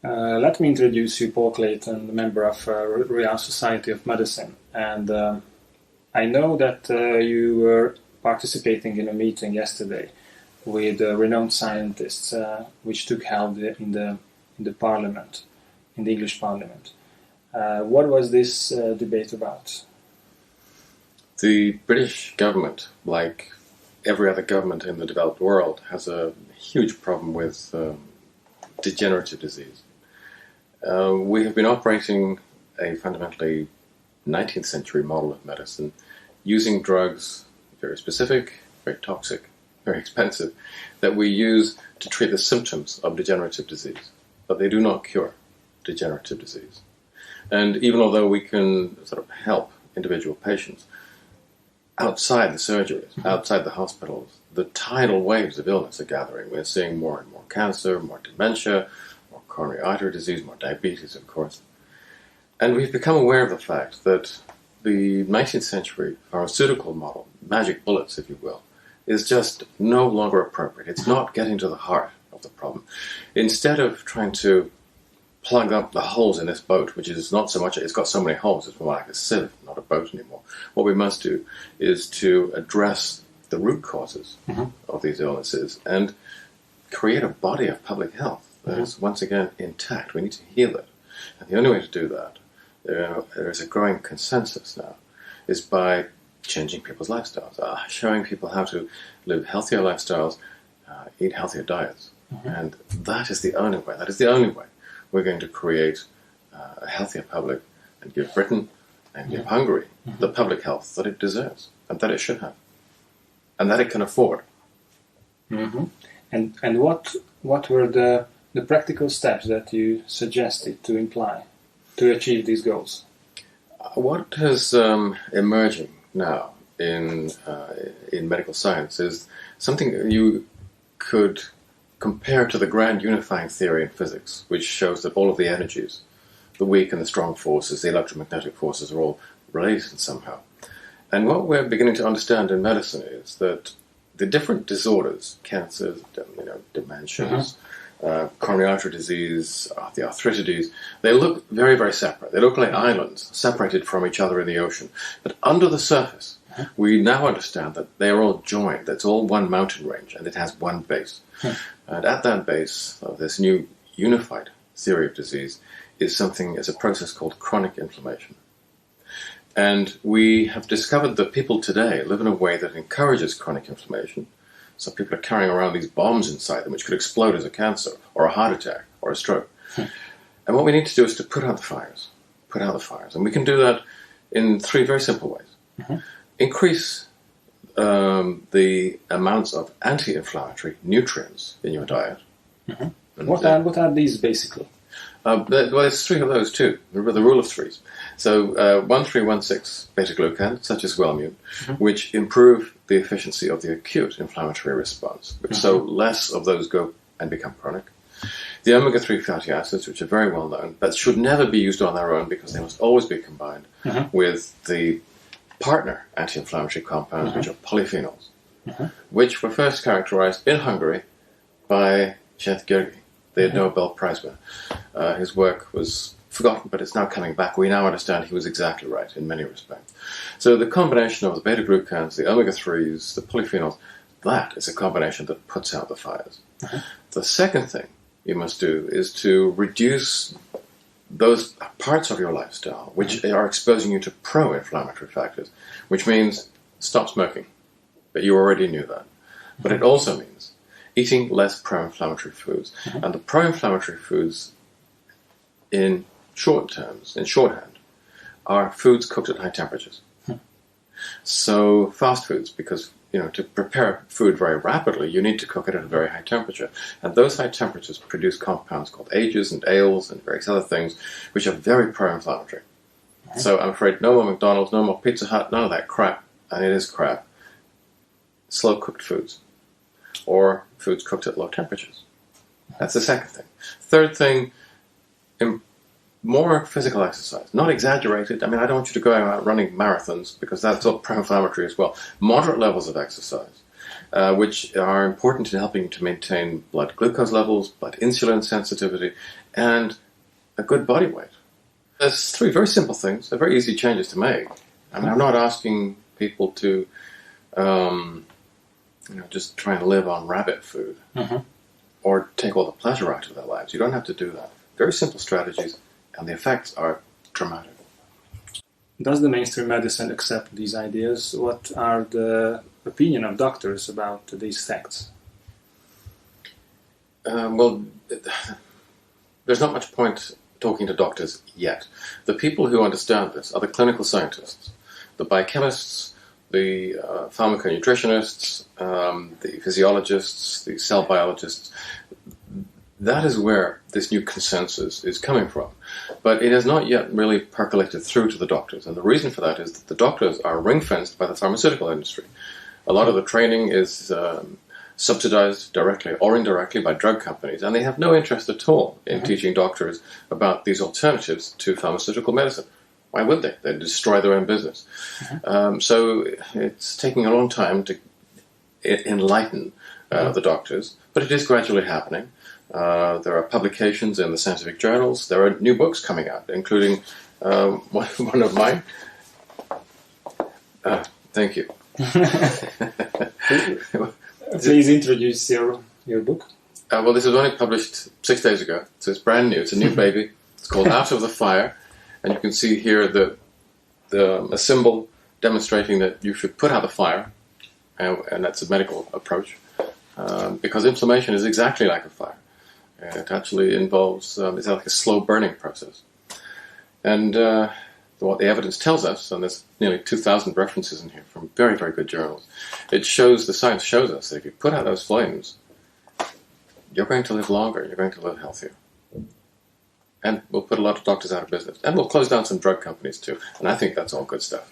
Let me introduce you, Paul Clayton, a member of Royal Society of Medicine. And I know that you were participating in a meeting yesterday with renowned scientists, which took held in the Parliament, in the English Parliament. What was this debate about? The British government, like every other government in the developed world, has a huge problem with degenerative disease. We have been operating a fundamentally 19th century model of medicine, using drugs, very specific, very toxic, very expensive, that we use to treat the symptoms of degenerative disease, but they do not cure degenerative disease. And even although we can sort of help individual patients, outside the surgeries, outside the hospitals, the tidal waves of illness are gathering. We're seeing more and more cancer, more dementia, more coronary artery disease, more diabetes, of course. And we've become aware of the fact that the 19th century pharmaceutical model, magic bullets, if you will, is just no longer appropriate. It's not getting to the heart of the problem. Instead of trying to plug up the holes in this boat, which is not so much, it's got so many holes, it's more like a sieve, not a boat anymore. What we must do is to address the root causes of these illnesses and create a body of public health that is once again intact. We need to heal it. And the only way to do that, there is a growing consensus now, is by changing people's lifestyles, showing people how to live healthier lifestyles, eat healthier diets. And that is the only way we're going to create a healthier public and give Britain and give Hungary the public health that it deserves and that it should have and that it can afford. And what were the practical steps that you suggested to imply to achieve these goals? What is emerging now in medical science is something you could compare to the grand unifying theory in physics, which shows that all of the energies, the weak and the strong forces, the electromagnetic forces, are all related somehow. And what we're beginning to understand in medicine is that the different disorders, cancers, dementias, coronary artery disease, the arthritides, they look very, very separate. They look like islands separated from each other in the ocean. But under the surface, we now understand that they are all joined. That's all one mountain range, and it has one base. And at that base of this new unified theory of disease is a process called chronic inflammation. And we have discovered that people today live in a way that encourages chronic inflammation. So people are carrying around these bombs inside them which could explode as a cancer or a heart attack or a stroke. And what we need to do is to put out the fires. And we can do that in three very simple ways. Increase the amounts of anti-inflammatory nutrients in your diet. What are these basically? Well, there's three of those too, the rule of threes. So 1,3,1,6 beta-glucans, such as Wellmune, which improve the efficiency of the acute inflammatory response, so less of those go and become chronic. The omega-3 fatty acids, which are very well known, but should never be used on their own because they must always be combined with the partner anti-inflammatory compounds, which are polyphenols, which were first characterized in Hungary by Chef Gyulladj, the Nobel Prize winner. His work was forgotten, but it's now coming back. We now understand he was exactly right in many respects. So the combination of the beta-glucans, the omega-3s, the polyphenols, that is a combination that puts out the fires. The second thing you must do is to reduce those parts of your lifestyle which are exposing you to pro-inflammatory factors, which means stop smoking. But you already knew that. But it also means eating less pro-inflammatory foods. And the pro-inflammatory foods, in short terms, in shorthand, are foods cooked at high temperatures. So fast foods, because to prepare food very rapidly, you need to cook it at a very high temperature. And those high temperatures produce compounds called ages and ales and various other things, which are very pro-inflammatory. So I'm afraid no more McDonald's, no more Pizza Hut, none of that crap. And it is crap. Slow-cooked foods. Or foods cooked at low temperatures. That's the second thing. Third thing, more physical exercise. Not exaggerated. I mean, I don't want you to go out running marathons because that's all pro-inflammatory as well. Moderate levels of exercise, which are important in helping to maintain blood glucose levels, blood insulin sensitivity, and a good body weight. There's three very simple things. They're very easy changes to make. I mean, I'm not asking people to just try and live on rabbit food or take all the pleasure out of their lives. You don't have to do that. Very simple strategies, and the effects are dramatic. Does the mainstream medicine accept these ideas? What are the opinion of doctors about these facts? Well, there's not much point talking to doctors yet. The people who understand this are the clinical scientists, the biochemists, the pharmaconutritionists, the physiologists, the cell biologists. That is where this new consensus is coming from. But it has not yet really percolated through to the doctors. And the reason for that is that the doctors are ring-fenced by the pharmaceutical industry. A lot of the training is subsidized directly or indirectly by drug companies, and they have no interest at all in teaching doctors about these alternatives to pharmaceutical medicine. Why would they? They'd destroy their own business. So it's taking a long time to enlighten the doctors, but it is gradually happening. There are publications in the scientific journals. There are new books coming out, including one of mine. Thank you. Please introduce your book. Well, this was only published 6 days ago, so it's brand new. It's a new baby. It's called Out of the Fire, and you can see here a symbol demonstrating that you should put out the fire, and that's a medical approach, because inflammation is exactly like a fire. It actually involves, it's like a slow burning process. And what the evidence tells us, and there's nearly 2,000 references in here from very, very good journals, the science shows us that if you put out those flames, you're going to live longer, you're going to live healthier. And we'll put a lot of doctors out of business. And we'll close down some drug companies too. And I think that's all good stuff.